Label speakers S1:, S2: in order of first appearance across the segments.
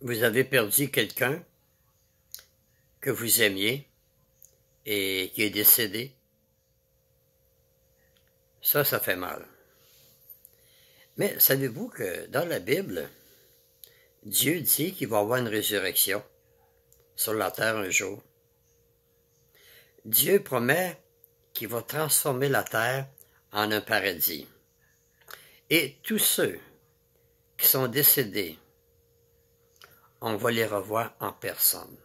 S1: Vous avez perdu quelqu'un que vous aimiez et qui est décédé. Ça fait mal. Mais savez-vous que dans la Bible, Dieu dit qu'il va y avoir une résurrection sur la terre un jour. Dieu promet qu'il va transformer la terre en un paradis. Et tous ceux qui sont décédés, on va les revoir en personne.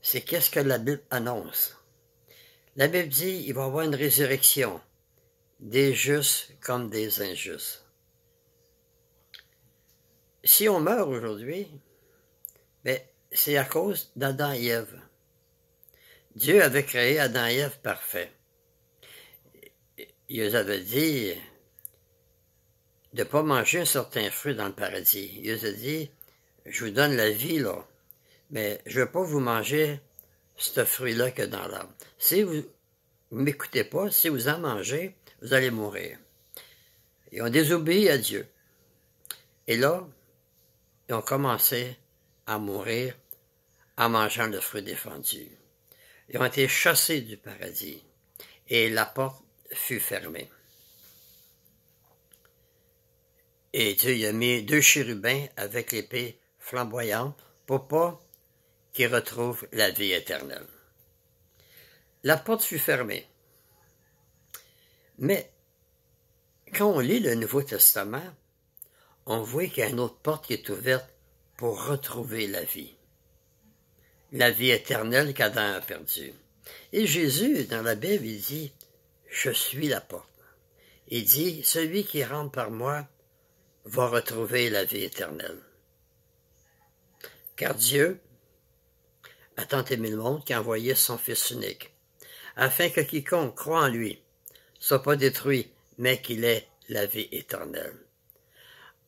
S1: C'est qu'est-ce que la Bible annonce. La Bible dit qu'il va y avoir une résurrection des justes comme des injustes. Si on meurt aujourd'hui, c'est à cause d'Adam et Ève. Dieu avait créé Adam et Ève parfaits. Il leur avait dit de ne pas manger un certain fruit dans le paradis. Il leur a dit, je vous donne la vie, là, mais je ne veux pas vous manger ce fruit-là que dans l'arbre. Si vous ne m'écoutez pas, si vous en mangez, vous allez mourir. Ils ont désobéi à Dieu. Et là, ils ont commencé à mourir en mangeant le fruit défendu. Ils ont été chassés du paradis et la porte fut fermée. Et Dieu y a mis 2 chérubins avec l'épée flamboyante pour pas qu'ils retrouvent la vie éternelle. La porte fut fermée. Mais quand on lit le Nouveau Testament, on voit qu'il y a une autre porte qui est ouverte pour retrouver la vie éternelle qu'Adam a perdue. Et Jésus, dans la Bible, il dit, « Je suis la porte. » Il dit, « Celui qui rentre par moi va retrouver la vie éternelle. » Car Dieu a tant aimé le monde qu'il a envoyé son Fils unique, afin que quiconque croit en lui ne soit pas détruit, mais qu'il ait la vie éternelle.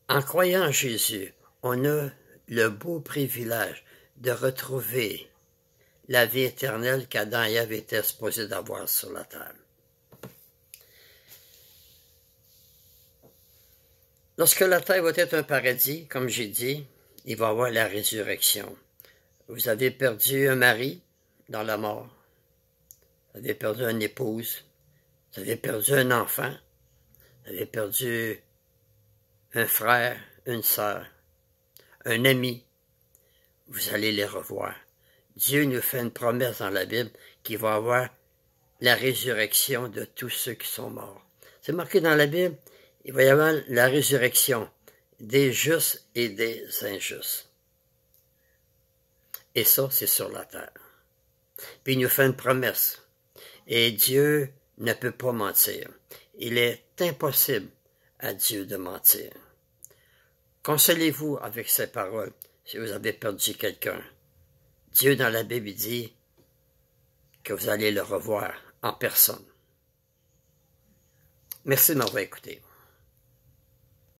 S1: En croyant en Jésus, on a le beau privilège de retrouver la vie éternelle qu'Adam et Ève étaient supposés d'avoir sur la terre. Lorsque la terre va être un paradis, comme j'ai dit, il va y avoir la résurrection. Vous avez perdu un mari dans la mort. Vous avez perdu une épouse. Vous avez perdu un enfant. Vous avez perdu un frère, une sœur, un ami. Vous allez les revoir. Dieu nous fait une promesse dans la Bible qu'il va y avoir la résurrection de tous ceux qui sont morts. C'est marqué dans la Bible, il va y avoir la résurrection des justes et des injustes. Et ça, c'est sur la terre. Puis il nous fait une promesse. Et Dieu ne peut pas mentir. Il est impossible à Dieu de mentir. Consolez-vous avec ces paroles si vous avez perdu quelqu'un. Dieu, dans la Bible, dit que vous allez le revoir en personne. Merci de m'avoir écouté.